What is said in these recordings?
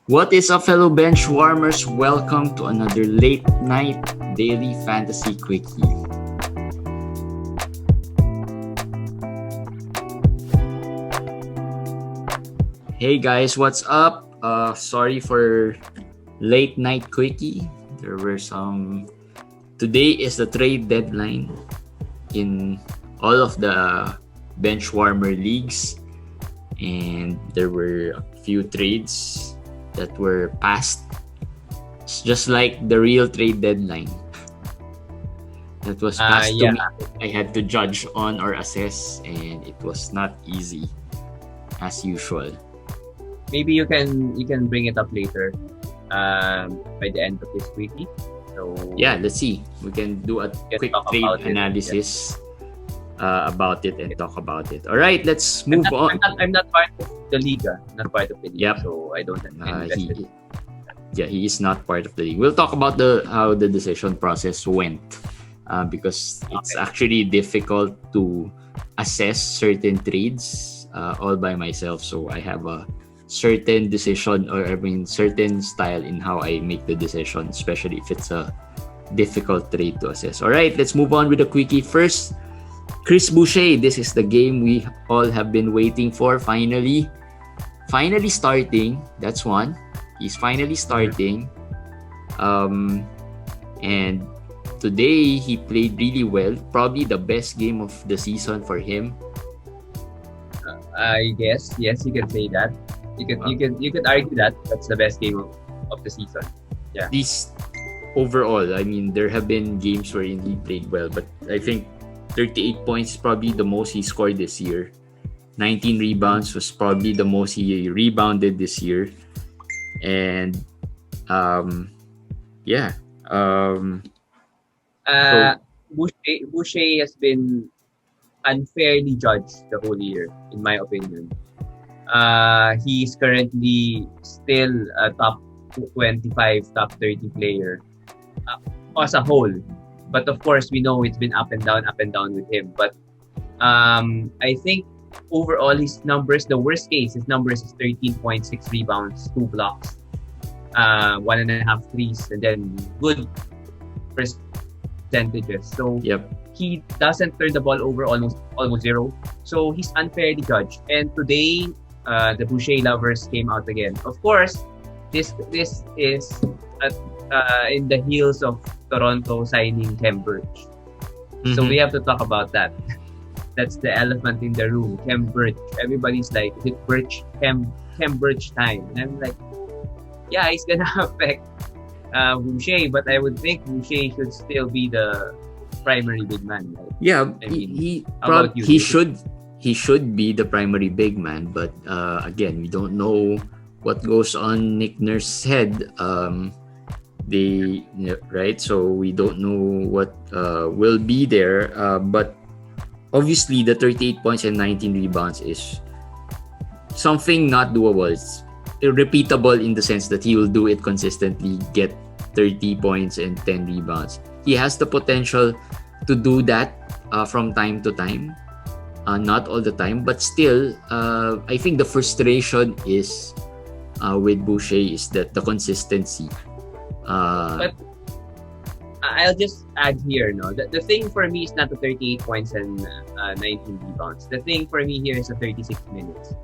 What is up, fellow bench warmers? Welcome to another late night daily fantasy quickie. Hey guys, what's up? Sorry for late night quickie. There were some. Today is the trade deadline in all of the bench warmer leagues, and there were a few trades that were passed. It's just like the real trade deadline that was passed to me. I had to judge on or assess, and it was not easy as usual. Maybe you can bring it up later by the end of this quickie. So yeah, let's see. We can do a quick trade analysis about it and talk about it. All right, let's move on. I'm not part of the league. Not part of the league. Yep. So I don't he is not part of the league. We'll talk about how the decision process went because it's actually difficult to assess certain trades all by myself. So I have a certain decision certain style in how I make the decision, especially if it's a difficult trade to assess. All right, let's move on with the quickie first. Chris Boucher, this is the game we all have been waiting for. Finally starting. That's one. He's finally starting. And today he played really well. Probably the best game of the season for him. I guess yes, you can say that. You could argue that that's the best game of the season. Yeah. At least overall, I mean, there have been games where he played well, but I think 38 points is probably the most he scored this year. 19 rebounds was probably the most he rebounded this year. And Boucher has been unfairly judged the whole year, in my opinion. He's currently still a top 25, top 30 player as a whole. But of course, we know it's been up and down with him. But I think overall, his numbers, the worst case, his numbers is 13.6 rebounds, 2 blocks, 1.5 threes, and then good percentages. So he doesn't turn the ball over almost zero. So he's unfairly judged. And today, the Boucher lovers came out again. Of course, this is in the heels of Toronto signing Khem Birch. Mm-hmm. So we have to talk about that. That's the elephant in the room. Khem Birch. Everybody's like, is it Birch? Khem Birch time. And I'm like, yeah, he's gonna affect Boucher, but I would think Boucher should still be the primary big man. Right? Yeah, he should be the primary big man, but again, we don't know what goes on Nick Nurse's head. Right? So we don't know what will be there. But obviously, the 38 points and 19 rebounds is something not doable. It's repeatable in the sense that he will do it consistently, get 30 points and 10 rebounds. He has the potential to do that from time to time. Not all the time, but still, I think the frustration is with Boucher is that the consistency. But I'll just add here, the thing for me is not the 38 points and 19 rebounds. The thing for me here is the 36 minutes.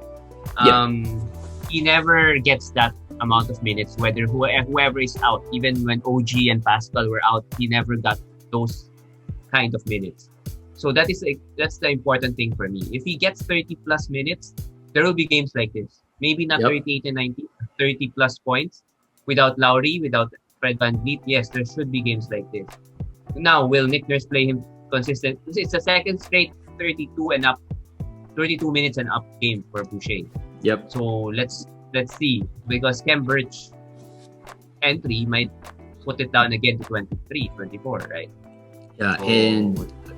He never gets that amount of minutes, whether whoever is out. Even when OG and Pascal were out, he never got those kind of minutes. So that's the important thing for me. If he gets 30 plus minutes, there will be games like this. Maybe not 38 and 19, 30 plus points without Lowry, without Fred VanVleet. Yes, there should be games like this. Now, will Nick Nurse play him consistent? It's a second straight 32 minutes and up game for Boucher. Yep. So let's see, because Khem Birch entry might put it down again to 23, 24, right? Yeah, so,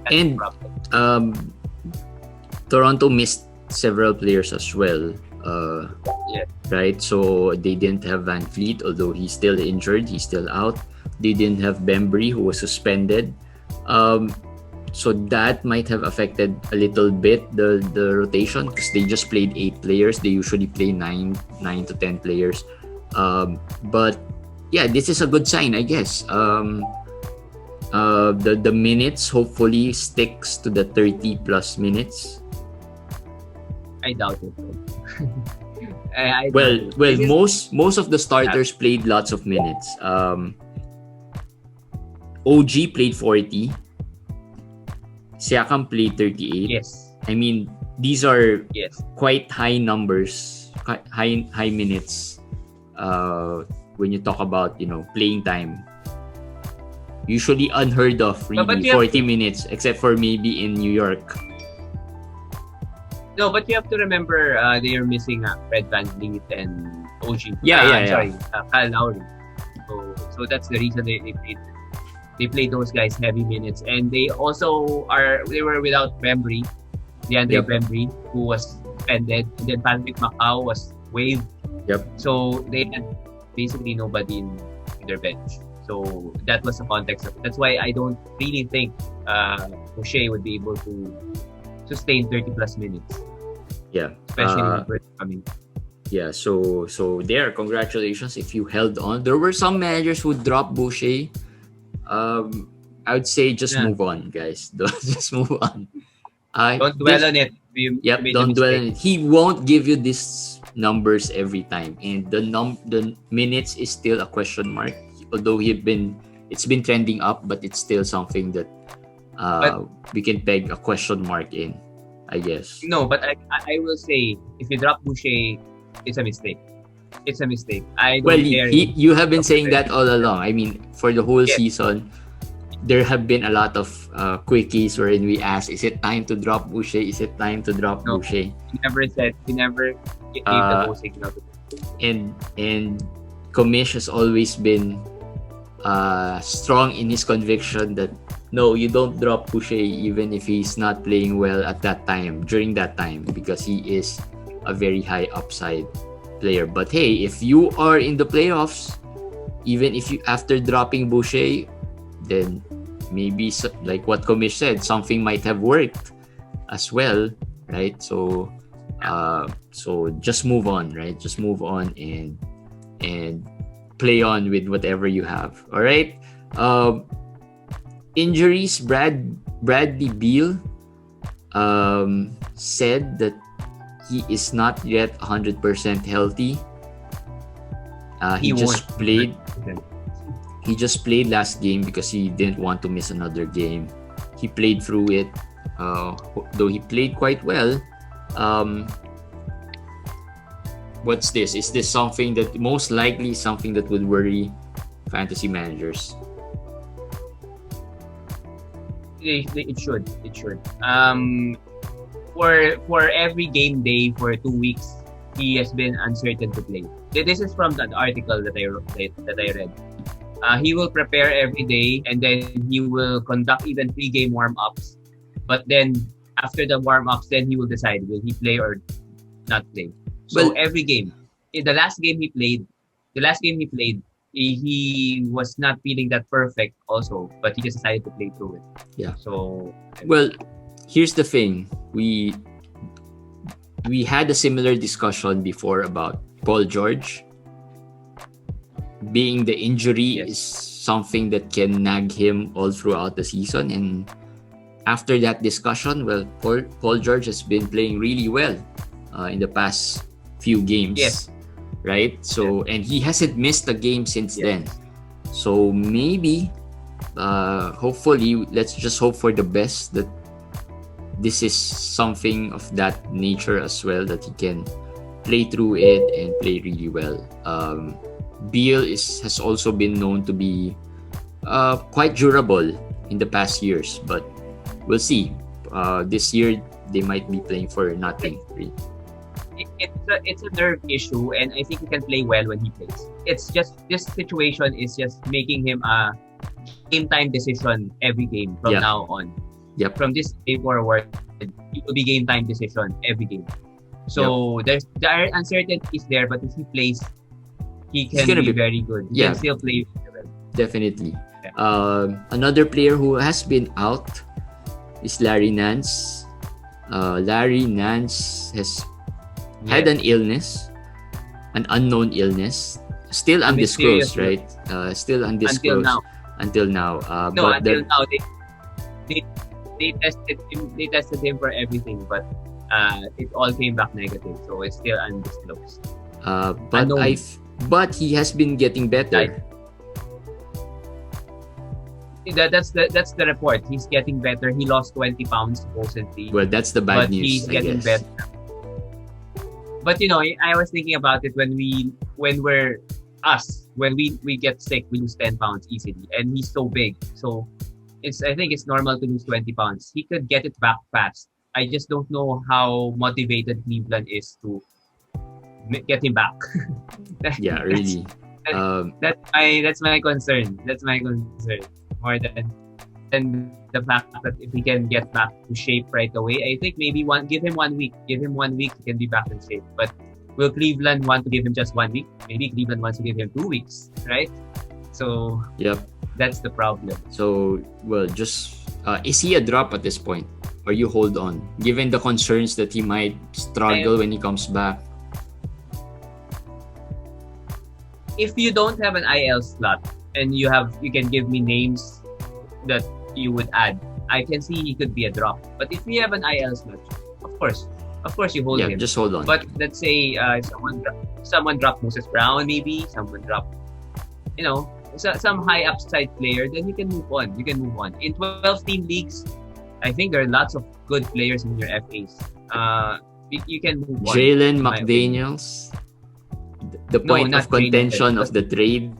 and Toronto missed several players as well. Right? So they didn't have VanVleet, although he's still injured, he's still out. They didn't have Bembry, who was suspended. So that might have affected a little bit the rotation because they just played 8 players. They usually play 9 to 10 players. But yeah, this is a good sign, I guess. The minutes hopefully sticks to the 30 plus minutes. I doubt it. Most of the starters played lots of minutes. OG played 40. Siakam played 38. Yes. I mean, these are quite high numbers, high minutes. When you talk about playing time, usually unheard of, really. 40 minutes, except for maybe in New York. No, but you have to remember they are missing Fred VanVleet and OG. Sorry, Kyle Lowry. So that's the reason they played those guys heavy minutes, and they were without Bembry, DeAndre Bembry, who was suspended, and then Patrick Macau was waived. Yep. So they had basically nobody in their bench. So that was the context of it. That's why I don't really think Boucher would be able to sustain 30 plus minutes. Yeah. Especially when first coming. Yeah, so there, congratulations if you held on. There were some managers who dropped Boucher. I would say just move on, guys. Just move on. Don't dwell on it. Don't dwell on it. He won't give you these numbers every time, and the minutes is still a question mark. Although it's been trending up, but it's still something that we can peg a question mark in, I guess. No, but I will say, if you drop Boucher, it's a mistake. It's a mistake. You have been saying that all along. I mean, for the whole season, there have been a lot of quickies wherein we ask, is it time to drop Boucher? Is it time to drop Boucher? He never gave the go signal. And Commish has always been strong in his conviction that no, you don't drop Boucher even if he's not playing well at that time, during that time, because he is a very high upside player. But hey, if you are in the playoffs, even if you after dropping Boucher, then maybe like what Commish said, something might have worked as well, right? So just move on, right? Just move on and play on with whatever you have. All right. Injuries. Bradley Beal said that he is not yet 100% healthy. He just played last game because he didn't want to miss another game. He played through it, though he played quite well. What's this? Is this something that most likely something that would worry fantasy managers? It should. For every game day for 2 weeks, he has been uncertain to play. This is from the article that I read. He will prepare every day, and then he will conduct even pre-game warm-ups. But then after the warm-ups, then he will decide will he play or not play. So every game, in the last game he played, he was not feeling that perfect also, but he just decided to play through it. Yeah. So here's the thing. We had a similar discussion before about Paul George. Being the injury is something that can nag him all throughout the season. And after that discussion, Paul George has been playing really well in the past few games. Yes. Right? So, and he hasn't missed a game since then. So maybe, hopefully, let's just hope for the best that this is something of that nature as well, that he can play through it and play really well. Beal has also been known to be quite durable in the past years, but we'll see. This year, they might be playing for nothing, really. It's a nerve issue, and I think he can play well when he plays. It's just this situation is just making him a game time decision every game from now on. Yep. From this day forward, it will be game time decision every game. So the uncertainty is there, but if he plays, he can be very good. He can still play well. Definitely. Another player who has been out is Larry Nance. Larry Nance has had an illness, an unknown illness, still undisclosed, mysterious right? Still undisclosed until now. No, but until now they they tested him for everything, but it all came back negative, so it's still undisclosed. But he has been getting better. That's the report. He's getting better. He lost 20 pounds supposedly. Well, that's the bad news. He's getting better. But I was thinking about it when we get sick, we lose 10 pounds easily, and he's so big. So I think it's normal to lose 20 pounds. He could get it back fast. I just don't know how motivated Cleveland is to get him back. Yeah, really. That's my concern. That's my concern more than the fact that if he can get back to shape right away. I think maybe give him 1 week. Give him 1 week, he can be back in shape. But will Cleveland want to give him just 1 week? Maybe Cleveland wants to give him 2 weeks, right? So yep, that's the problem. So just is he a drop at this point, or you hold on, given the concerns that he might struggle when he comes back? If you don't have an IL slot and you can give me names that you would add, I can see he could be a drop. But if you have an IL slot, of course you hold him. Just hold on. But let's say someone dropped Moses Brown, maybe someone dropped, some high upside player, then you can move on. In 12-team leagues, I think there are lots of good players in your FAs. You can move on. Jalen McDaniels, the point of contention of the trade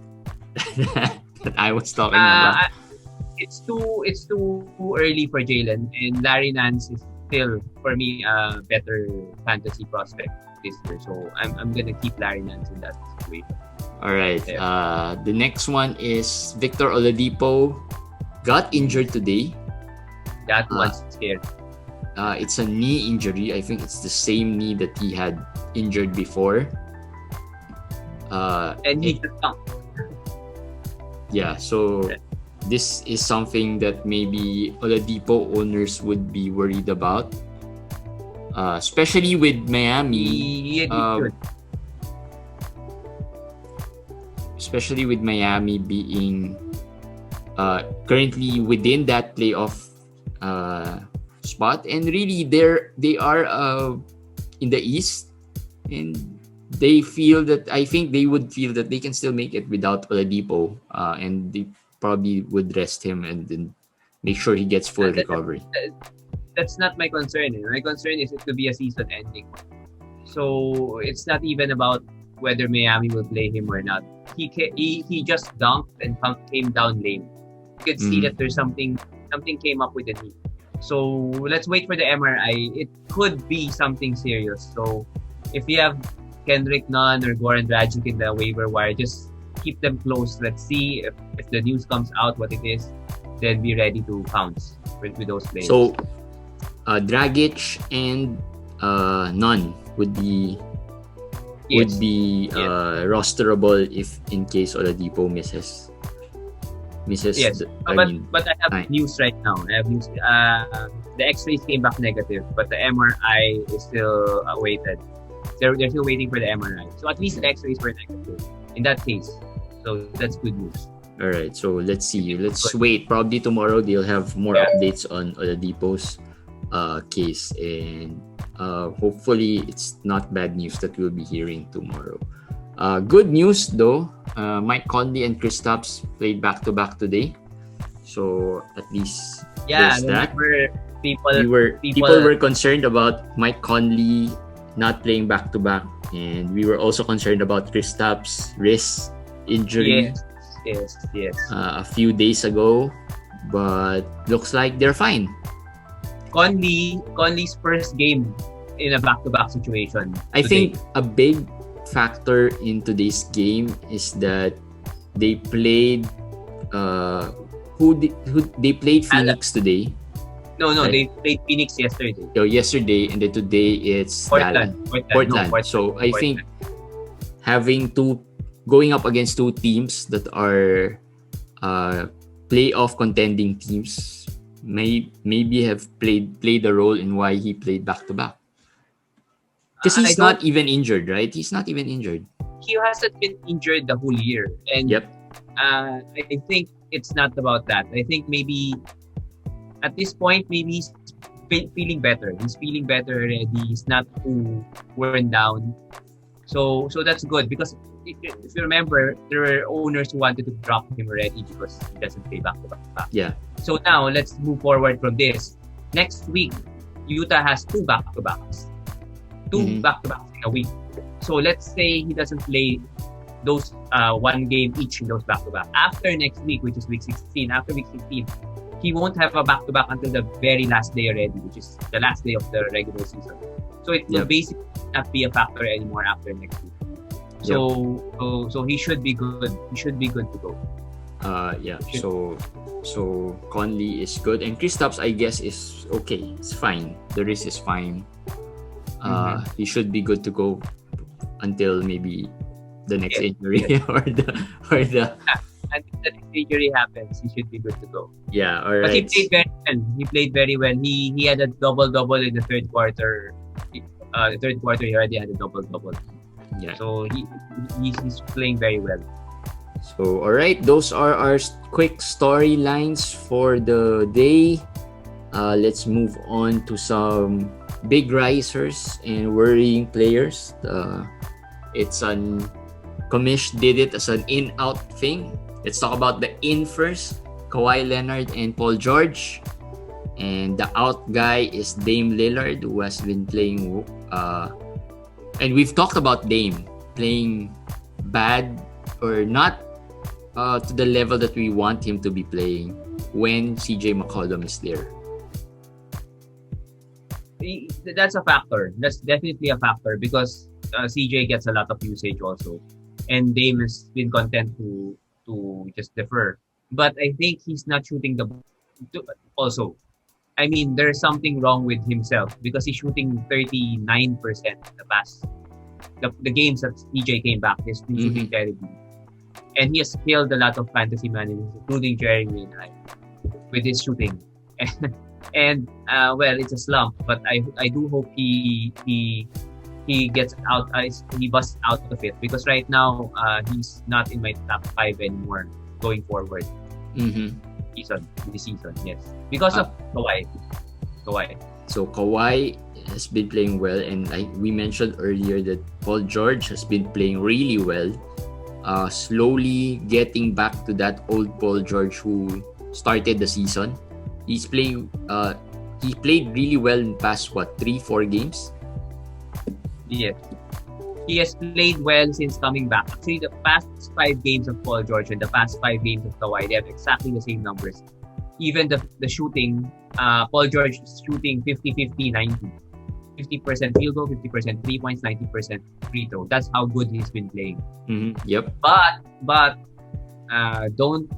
that I was talking about. It's too early for Jalen, and Larry Nance is still, for me, a better fantasy prospect this year. So I'm gonna keep Larry Nance in that situation. All right. The next one is Victor Oladipo. Got injured today. That one's scary. It's a knee injury. I think it's the same knee that he had injured before. And he just dunked. Yeah, so this is something that maybe Oladipo owners would be worried about, especially with Miami. Especially with Miami being currently within that playoff spot, and really they are in the East, and I think they would feel that they can still make it without Oladipo, and they probably would rest him and then make sure he gets full recovery. That's not my concern. My concern is it could be a season ending. So it's not even about whether Miami will play him or not. He just dunked and came down lame. You could see that there's something came up with the knee. So let's wait for the MRI. It could be something serious. So if you have Kendrick Nunn or Goran Dragic in the waiver wire, just keep them close. Let's see if the news comes out what it is, then be ready to pounce with those players. So Dragic and Nunn would be rosterable if in case Oladipo misses. Yes, but I have news right now. I have news. The X-rays came back negative, but the MRI is still awaited. They're still waiting for the MRI. So at least the X-rays were negative in that case. So that's good news. All right. So let's see. Let's wait. Probably tomorrow they'll have more updates on Oladipo's case, and hopefully it's not bad news that we'll be hearing tomorrow. Good news though, Mike Conley and Kristaps played back-to-back today, so at least there's that. People were concerned about Mike Conley not playing back-to-back, and we were also concerned about Kristaps' wrist injury. Yes. A few days ago, but looks like they're fine. Conley's first game in a back-to-back situation. I think a big factor in today's game is that they played they played Phoenix today. No, right? They played Phoenix yesterday. So yesterday, and then today it's Portland. So I think having going up against two teams that are playoff contending teams maybe have played a role in why he played back to back. Because he's not even injured, right? He's not even injured. he hasn't been injured the whole year, and I think it's not about that. I think maybe at this point, maybe he's feeling better. He's feeling better already. He's not too worn down. So that's good, because if you remember, there were owners who wanted to drop him already because he doesn't play back to back. Yeah. So now let's move forward from this. Next week, Utah has 2 back-to-backs. 2 back-to-backs in a week. So let's say he doesn't play those 1 game each in those back-to-back. After next week, which is week 16, after week 16, he won't have a back-to-back until the very last day already, which is the last day of the regular season. So it will basically not be a factor anymore after next week. So he should be good. He should be good to go. So Conley is good, and Kristaps, I guess, is okay. It's fine. The wrist is fine. He should be good to go until maybe the next injury or the Until the next injury happens, he should be good to go. Yeah, all right. But he played very well. He had a double in the third quarter. The third quarter, he already had a double. Yeah. So he's playing very well. So, all right, those are our quick storylines for the day. Let's move on to some big risers and worrying players. It's Commish did it as an in-out thing. Let's talk about the in first. Kawhi Leonard and Paul George. And the out guy is Dame Lillard, who has been playing... and we've talked about Dame playing bad or not to the level that we want him to be playing when CJ McCollum is there. That's a factor. That's definitely a factor, because CJ gets a lot of usage also, and Dame has been content to just defer. But I think he's not shooting the also. I mean, there's something wrong with himself, because he's shooting 39% the past the games that CJ came back. He's been shooting terribly, and he has killed a lot of fantasy managers, including Jeremy and I, with his shooting. And well, it's a slump, but I do hope he gets out, he busts out of it, because right now he's not in my top 5 anymore going forward. This season, yes, because of Kawhi. So Kawhi has been playing well, and we mentioned earlier that Paul George has been playing really well, slowly getting back to that old Paul George who started the season. He's playing. He played really well in past 3-4 games. Yes, he has played well since coming back. Actually, the past 5 games of Paul George and the past 5 games of Kawhi, they have exactly the same numbers. Even the shooting, Paul George is shooting 50-50, 90. 50% field goal, 50% 3 points, 90% free throw. That's how good he's been playing. Yep. But don't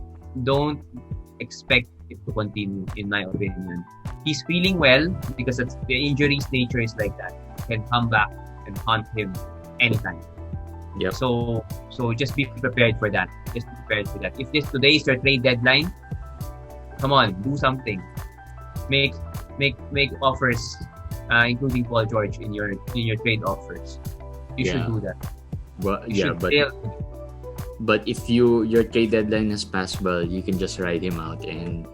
expect it to continue, in my opinion. He's feeling well, because the injury's nature is like that. He can come back and haunt him anytime. Yep. So just be prepared for that. If today is your trade deadline, come on, do something. Make offers, including Paul George in your trade offers. You should do that. But if your trade deadline has passed, well, you can just ride him out, and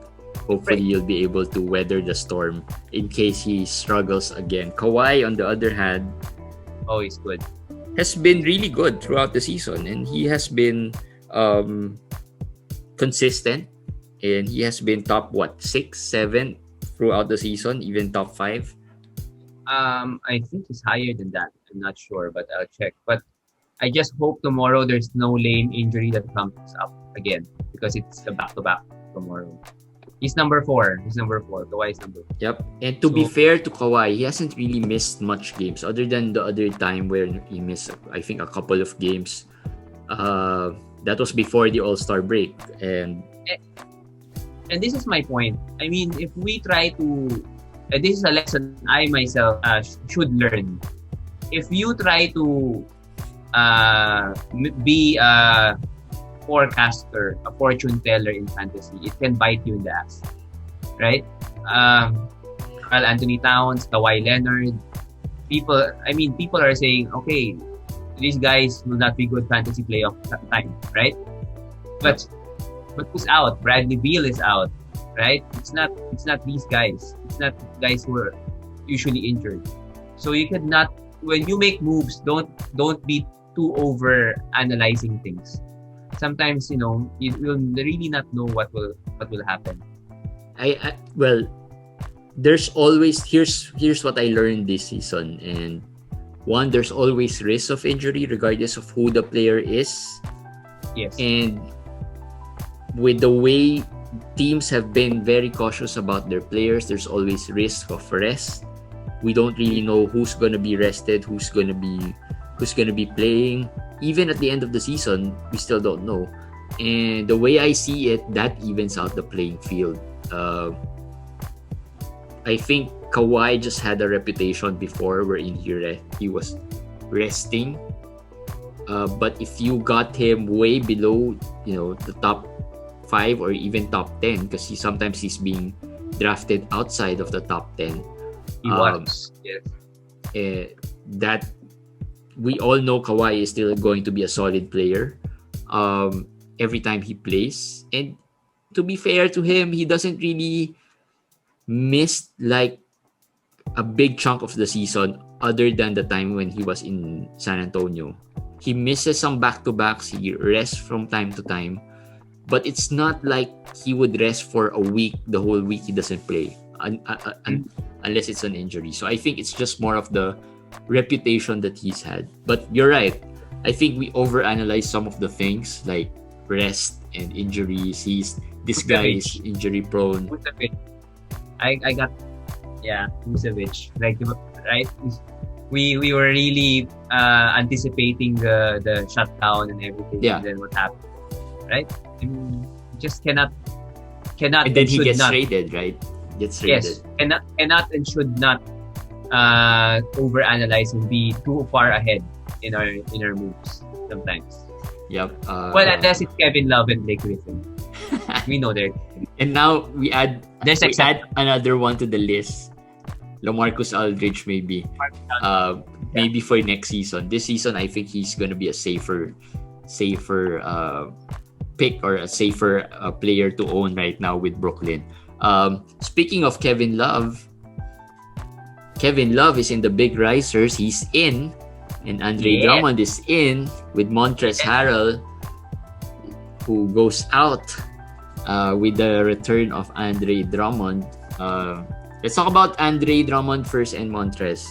hopefully you'll be able to weather the storm in case he struggles again. Kawhi, on the other hand, he's good. Has been really good throughout the season, and he has been consistent, and he has been top 6, 7 throughout the season, even top 5. I think he's higher than that. I'm not sure, but I'll check. But I just hope tomorrow there's no lame injury that comes up again, because it's a back-to-back tomorrow. He's number 4. Kawhi is number 4. Yep. And to be fair to Kawhi, he hasn't really missed much games, other than the other time where he missed, I think, a couple of games. That was before the All-Star break. And this is my point. I mean, if we try to... this is a lesson I myself should learn. If you try to be a forecaster, a fortune teller in fantasy, it can bite you in the ass, right? Carl Anthony Towns, Kawhi Leonard, people are saying, okay, these guys will not be good fantasy playoff time, right? But who's out? Bradley Beal is out, right? It's not these guys. It's not guys who are usually injured. So you could not, when you make moves, don't be too over analyzing things. Sometimes, you will really not know what will happen. Well, there's always, here's what I learned this season, and one, there's always risk of injury regardless of who the player is. Yes. And with the way teams have been very cautious about their players, there's always risk of rest. We don't really know who's gonna be rested, who's gonna be playing. Even at the end of the season, we still don't know. And the way I see it, that evens out the playing field. I think Kawhi just had a reputation before wherein he was resting. But if you got him way below, the top 5 or even top 10, because sometimes he's being drafted outside of the top 10. He was, yes. That we all know Kawhi is still going to be a solid player every time he plays. And to be fair to him, he doesn't really miss like a big chunk of the season other than the time when he was in San Antonio. He misses some back-to-backs. He rests from time to time. But it's not like he would rest for a week, the whole week he doesn't play, unless it's an injury. So I think it's just more of the reputation that he's had. But you're right. I think we overanalyze some of the things like rest and injuries. This guy is injury prone. I got Vucevic. Like, right? We were really anticipating the shutdown and everything. Yeah. And then what happened, right? I mean, just cannot. And then he gets traded, right? Gets traded. Yes, cannot and should not overanalyze and be too far ahead in our moves sometimes. Yep. Well, unless it's Kevin Love and Blake Griffin. We know that. And now we add another one to the list. LaMarcus Aldridge, maybe. Maybe for next season. This season, I think he's going to be a safer pick or a safer player to own right now with Brooklyn. Speaking of Kevin Love is in the big risers. He's in, and Andre Drummond is in with Montrezl Harrell, who goes out with the return of Andre Drummond. Let's talk about Andre Drummond first and Montrezl.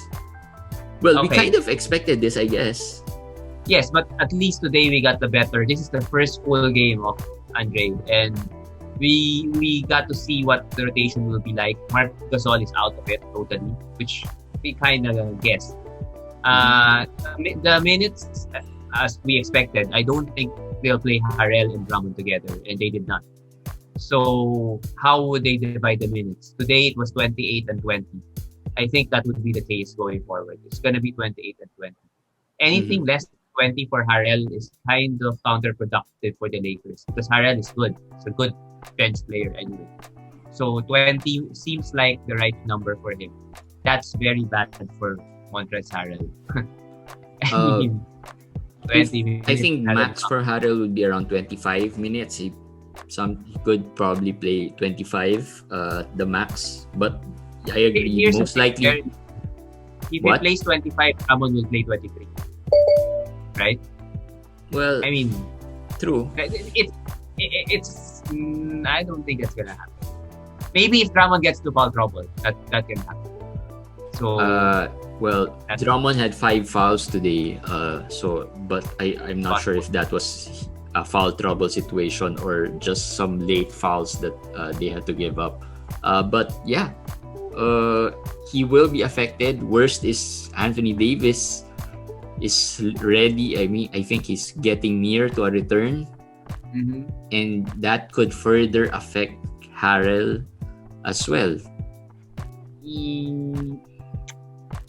Well, we kind of expected this, I guess. Yes, but at least today we got the better. This is the first full game of Andre, and we got to see what the rotation will be like. Marc Gasol is out of it totally, which we kind of guessed. The minutes, as we expected, I don't think they'll play Harrell and Drummond together, and they did not. So how would they divide the minutes? Today it was 28 and 20. I think that would be the case going forward. It's going to be 28 and 20. Anything less than 20 for Harrell is kind of counterproductive for the Lakers because Harrell is good. He's a good bench player anyway. So 20 seems like the right number for him. That's very bad for Montrezl Harrell. I think max for Harrell would be around 25 minutes. He could probably play 25, the max. But I agree. Most likely, if he plays 25, Drummond will play 23. Right? Well, I mean, true. It's I don't think that's gonna happen. Maybe if Drummond gets to foul trouble, that can happen. So Drummond had 5 fouls today. But I'm not sure if that was a foul trouble situation or just some late fouls that they had to give up. But yeah, he will be affected. Worst is Anthony Davis is ready. I mean, I think he's getting near to a return. Mm-hmm. And that could further affect Harrell as well.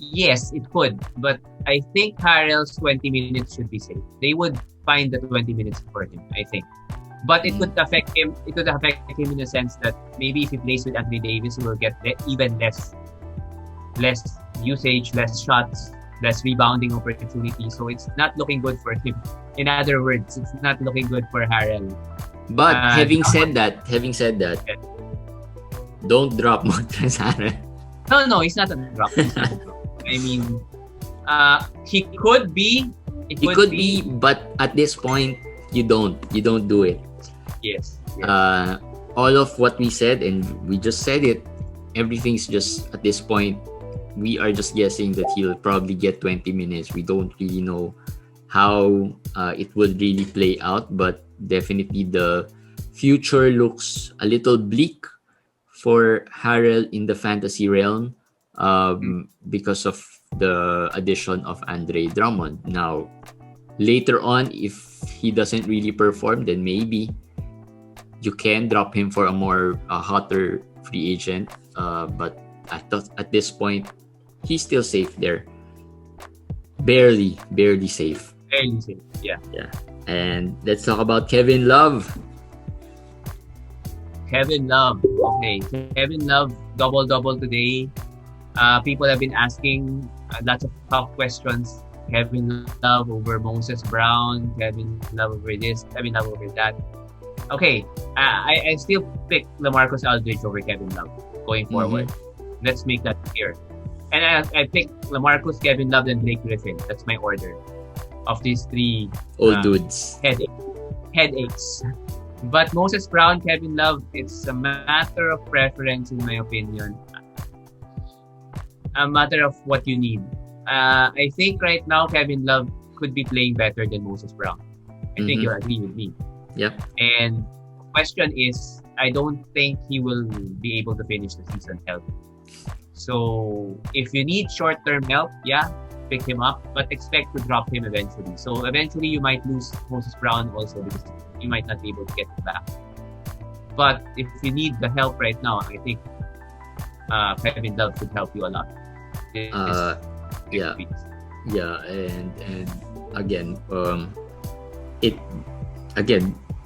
Yes, it could. But I think Harrell's 20 minutes should be safe. They would find the 20 minutes for him, I think. But it could affect him. It could affect him in the sense that maybe if he plays with Anthony Davis, he will get even less usage, less shots. less rebounding opportunity. So it's not looking good for him. In other words, it's not looking good for Harrell. But having said that, don't drop Montrezl Harrell. No, he's not a drop. I mean, he could be. He could be, but at this point, you don't do it. Yes. All of what we said, and we just said it, everything's just, at this point, we are just guessing that he'll probably get 20 minutes. We don't really know how it will really play out, but definitely the future looks a little bleak for Harrell in the fantasy realm because of the addition of Andre Drummond. Now, later on, if he doesn't really perform, then maybe you can drop him for a more hotter free agent. But at this point, he's still safe there. Barely safe. Barely safe, yeah. And let's talk about Kevin Love. Kevin Love. Okay, Kevin Love double today. People have been asking lots of tough questions. Kevin Love over Moses Brown. Kevin Love over this. Kevin Love over that. Okay, I still pick LaMarcus Aldridge over Kevin Love going forward. Let's make that clear. And I pick LaMarcus, Kevin Love, and Blake Griffin. That's my order of these three old dudes. Headaches. But Moses Brown, Kevin Love, it's a matter of preference in my opinion. A matter of what you need. I think right now Kevin Love could be playing better than Moses Brown. I think you'll agree with me. Yep. And the question is, I don't think he will be able to finish the season healthy. So if you need short-term help, pick him up, but expect to drop him eventually. So eventually you might lose Moses Brown also because you might not be able to get him back. But if you need the help right now, I think Kevin Love could help you a lot. And again,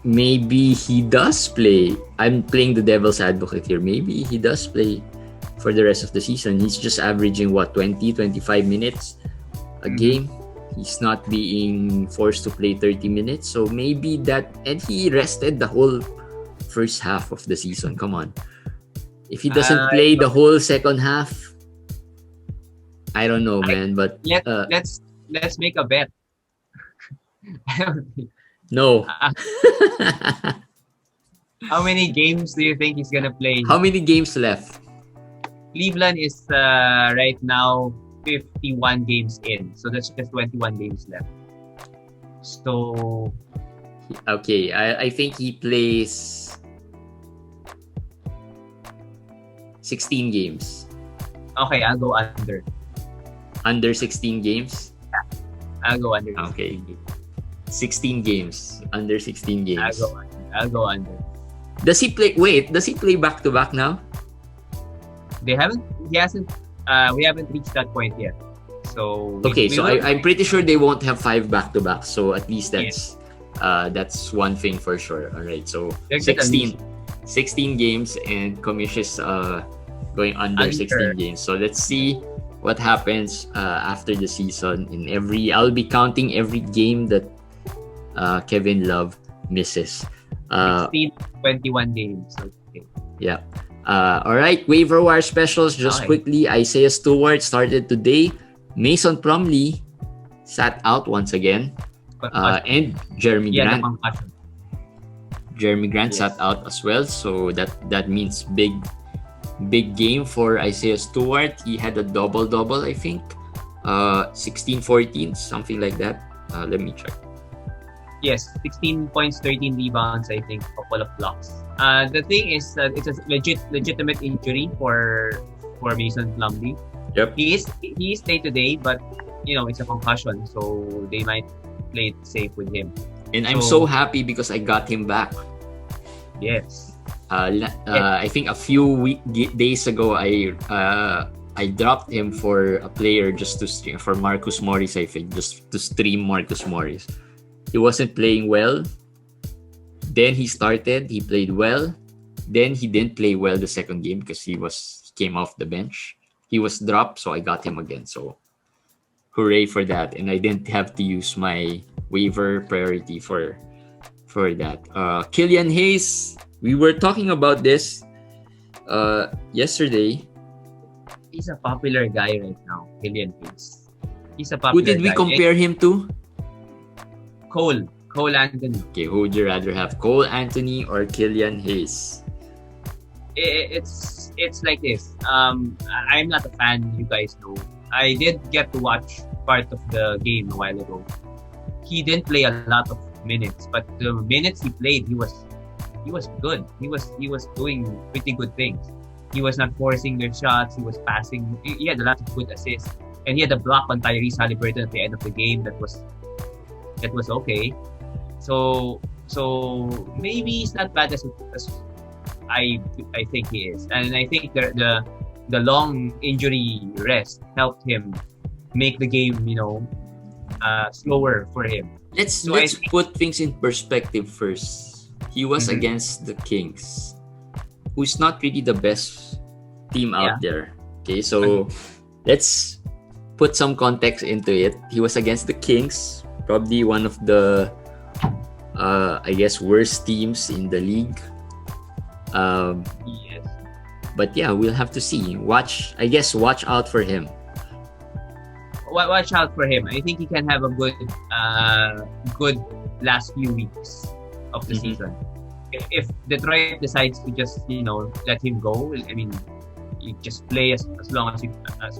maybe he does play. I'm playing the devil's advocate here. Maybe he does play for the rest of the season. He's just averaging 20-25 minutes a game. He's not being forced to play 30 minutes. So maybe that, and he rested the whole first half of the season. Come on. If he doesn't play the whole second half, I don't know, man. But let's make a bet. No. How many games do you think he's gonna play? How many games left? Cleveland is right now 51 games in, so that's just 21 games left. So, okay, I think he plays 16 games. Okay, I'll go under. Under 16 games? Yeah, I'll go under. Okay. 16 games. Under 16 games. I'll go under. Does he play back to back now? We haven't reached that point yet. So I'm pretty sure they won't have 5 back to back. So at least that's one thing for sure. All right. So 16 games, and Commish is going under 16 games. So let's see what happens after the season. I'll be counting every game that Kevin Love misses. 21 games. Okay. Yeah. All right. Waiver wire specials. Just quickly. Isaiah Stewart started today. Mason Plumlee sat out once again. And Jeremy Grant. Jeremy Grant sat out as well. So that means big game for Isaiah Stewart. He had a double, I think. 16-14, something like that. Let me check. Yes, 16 points, 13 rebounds, I think, couple of blocks. The thing is that it's a legitimate injury for Mason Plumlee. Yep. He is day to day, but it's a concussion, so they might play it safe with him. And I'm so happy because I got him back. Yes. I think a few days ago, I dropped him for a player just to stream for Marcus Morris. I think just to stream Marcus Morris. He wasn't playing well. Then he started. He played well. Then he didn't play well the second game because he came off the bench. He was dropped, so I got him again. So Hooray for that. And I didn't have to use my waiver priority for that. Killian Hayes, we were talking about this yesterday. He's a popular guy right now, Killian Hayes. He's a Who popular did we guy. compare him to? Cole Anthony. Okay, who would you rather have, Cole Anthony or Killian Hayes? It's like this. I'm not a fan, you guys know. I did get to watch part of the game a while ago. He didn't play a lot of minutes, but the minutes he played, he was good. He was doing pretty good things. He was not forcing their shots. He was passing. He had a lot of good assists, and he had a block on Tyrese Haliburton at the end of the game that was okay. So maybe he's not bad as I think he is, and I think the long injury rest helped him make the game, slower for him. Let's I put things in perspective first. He was Mhm. against the Kings, who's not really the best team out there. Okay, so let's put some context into it. He was against the Kings, probably one of the worst teams in the league. Yes. But yeah, we'll have to see. Watch out for him. Watch out for him. I think he can have a good last few weeks of the Mhm. season. If Detroit decides to just let him go, I mean, you just play as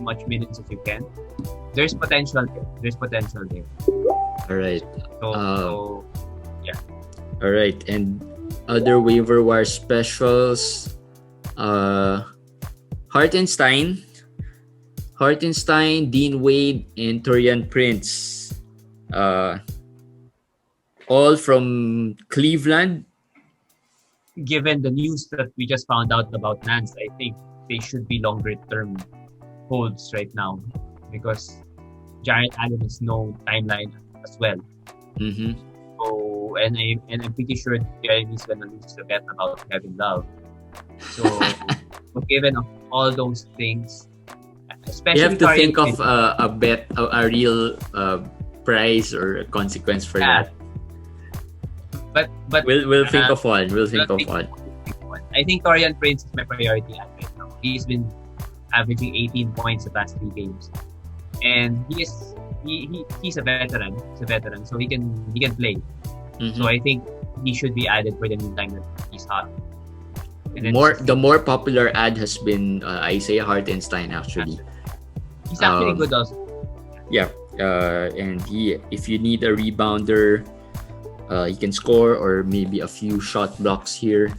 much minutes as you can. There's potential there. All right. So All right, and other waiver wire specials. Hartenstein, Dean Wade, and Torian Prince. All from Cleveland. given the news that we just found out about Nance, I think they should be longer term holds right now because Jarrett Allen has no timeline as well. Mm-hmm. So and I'm pretty sure Jeremy's gonna lose the bet about Kevin Love. So given all those things, especially You have to Torian think of Prince, a bet, a real prize or a consequence for that. But We'll think of one. We'll think of one. I think Torian Prince is my priority right now. He's been averaging 18 points the past 3 games, and he's a veteran. He's a veteran, so he can play. Mhm. So I think he should be added for the meantime that he's hot. And then The more popular ad has been Isaiah Hartenstein actually. he's actually good also. Yeah, and if you need a rebounder, he can score or maybe a few shot blocks here.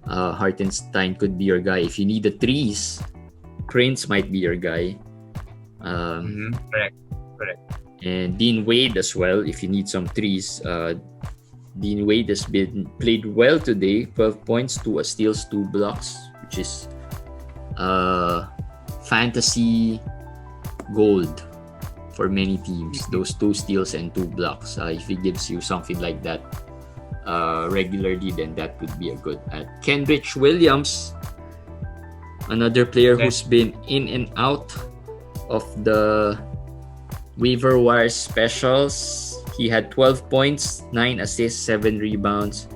Hartenstein could be your guy. If you need the threes, Prince might be your guy. Correct. And Dean Wade as well. If you need some threes, Dean Wade has been played well today. 12 points, 2 steals, 2 blocks, which is fantasy gold for many teams. Those 2 steals and 2 blocks. If he gives you something like that regularly, then that would be a good ad. Kenrich Williams, another player who's been in and out of the waiver wire specials. He had 12 points, 9 assists, 7 rebounds,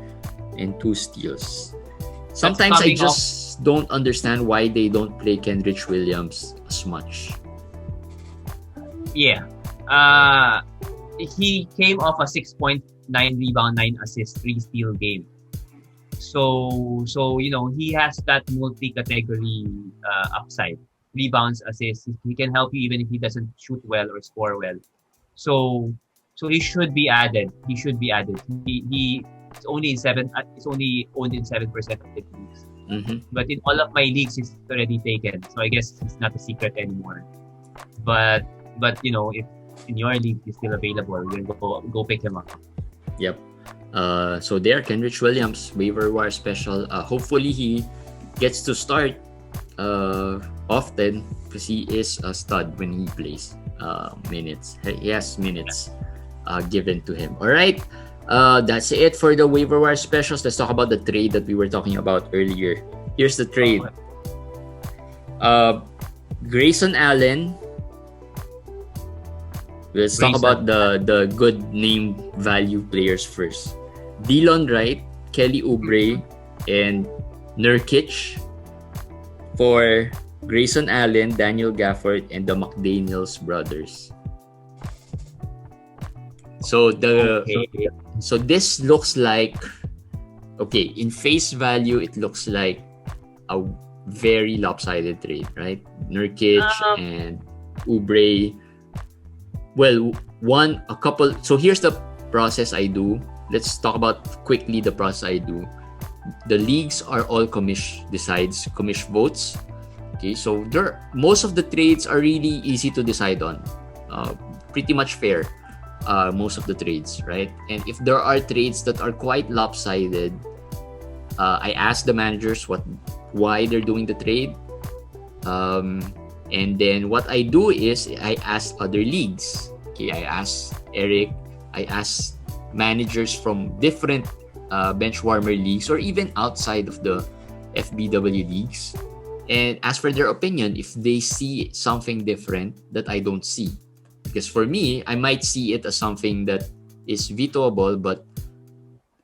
and 2 steals. Sometimes I just don't understand why they don't play Kenrich Williams as much. Yeah. He came off a 6.9 rebound, 9 assist, 3 steal game. So he has that multi-category upside. Rebounds, assists. He can help you even if he doesn't shoot well or score well. So he should be added. He's only it's only owned in 7% of the leagues. Mm-hmm. But in all of my leagues, it's already taken. So I guess it's not a secret anymore. But if in your league he's still available, you're gonna go pick him up. Yep. So there, Kenrich Williams, waiver wire special. Hopefully he gets to start often because he is a stud when he plays minutes. He has minutes given to him. All right. That's it for the waiver wire specials. Let's talk about the trade that we were talking about earlier. Here's the trade. Grayson Allen Let's talk about the good name value players first. Delon Wright, Kelly Oubre, and Nurkic for Grayson Allen, Daniel Gafford, and the McDaniels brothers. So so this looks like, okay, in face value, it looks like a very lopsided trade, right? Nurkic and Oubre. Well, a couple. So here's the process I do. Let's talk about quickly the process I do. The leagues are all Commish decides, Commish votes. Okay, so most of the trades are really easy to decide on. Pretty much fair. Most of the trades, right? And if there are trades that are quite lopsided, I ask the managers why they're doing the trade. And then what I do is I ask other leagues. Okay, I ask Eric, I ask managers from different benchwarmer leagues or even outside of the FBW leagues, and ask for their opinion if they see something different that I don't see. Because for me, I might see it as something that is vetoable, but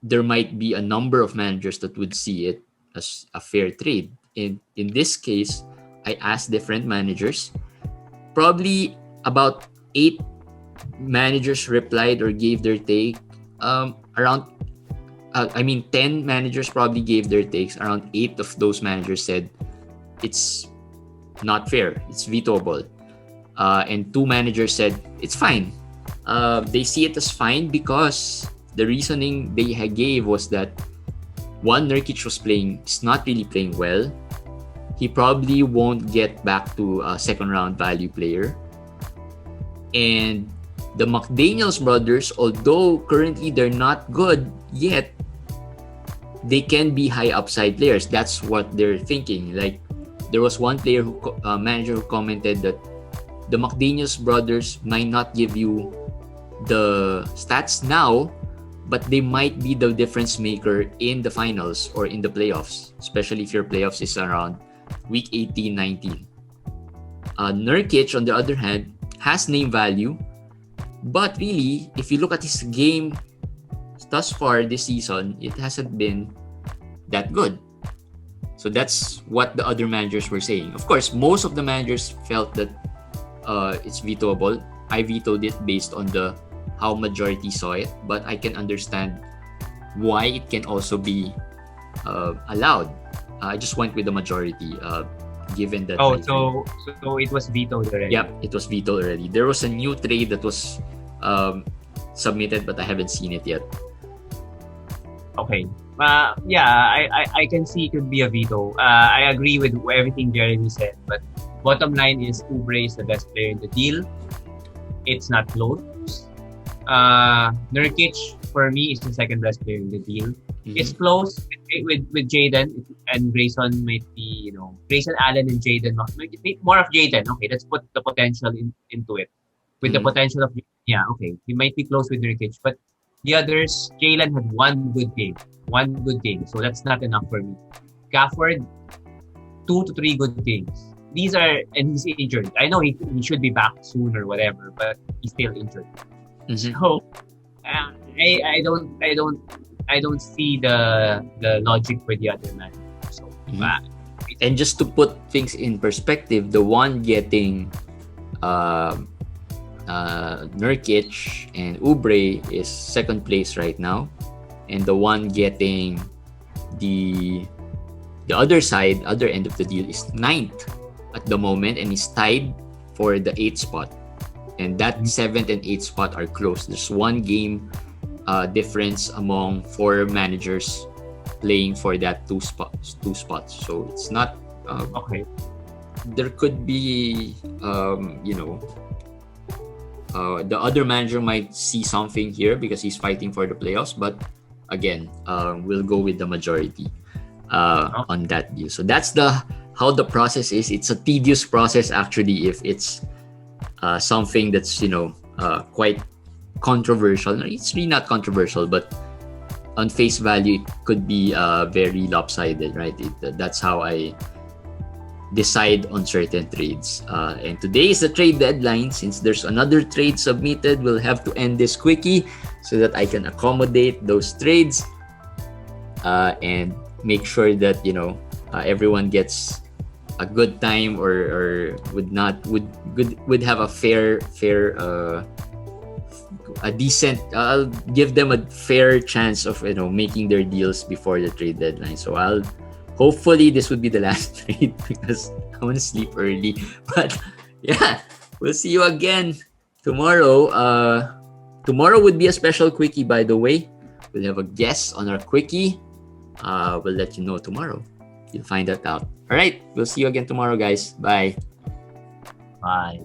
there might be a number of managers that would see it as a fair trade. In this case, I asked different managers. Probably about 8 managers replied or gave their take. 10 managers probably gave their takes. Around 8 of those managers said it's not fair, it's vetoable. And 2 managers said it's fine. They see it as fine because the reasoning they gave was that one, Nurkic is not really playing well. He probably won't get back to a second round value player. And the McDaniels brothers, although currently they're not good yet, they can be high upside players. That's what they're thinking. Like, there was one manager who commented that the McDaniels brothers might not give you the stats now, but they might be the difference maker in the finals or in the playoffs, especially if your playoffs is around week 18, 19. Nurkic, on the other hand, has name value, but really, if you look at his game thus far this season, it hasn't been that good. So that's what the other managers were saying. Of course, most of the managers felt that it's vetoable. I vetoed it based on how majority saw it, but I can understand why it can also be allowed. I just went with the majority, given that. So it was vetoed already. Yeah, it was vetoed already. There was a new trade that was submitted, but I haven't seen it yet. Okay. I can see it could be a veto. I agree with everything Jeremy said, but bottom line is Oubre is the best player in the deal. It's not close. Nurkic, for me, is the second best player in the deal. Mm-hmm. It's close with Jaden, and Grayson might be, Grayson Allen and Jaden. More of Jaden. Okay, let's put the potential into it. With the potential of, he might be close with Nurkic, but the others, Jalen had one good game. So that's not enough for me. Gafford, 2 to 3 good games. And he's injured. I know he should be back soon or whatever, but he's still injured. Mm-hmm. So I don't see the logic for the other man. So and just to put things in perspective, the one getting Nurkic and Oubre is second place right now, and the one getting the other end of the deal is 9th at the moment, and is tied for the 8th spot. And that 7th and 8th spot are close. There's 1 game difference among 4 managers playing for that 2 spots. So it's not okay. There could be the other manager might see something here because he's fighting for the playoffs, but again, we'll go with the majority on that deal. So that's how the process is. It's a tedious process actually if it's something that's quite controversial. It's really not controversial, but on face value it could be very lopsided, right? That's how I decide on certain trades. And today is the trade deadline. Since there's another trade submitted, we'll have to end this quickie so that I can accommodate those trades and make sure that everyone gets a good time or would have a fair a decent I'll give them a fair chance of making their deals before the trade deadline. So hopefully this would be the last trade because I want to sleep early. But yeah, we'll see you again tomorrow. Tomorrow would be a special quickie, by the way. We'll have a guest on our quickie. We'll let you know tomorrow. You'll find that out. All right, we'll see you again tomorrow, guys. Bye. Bye.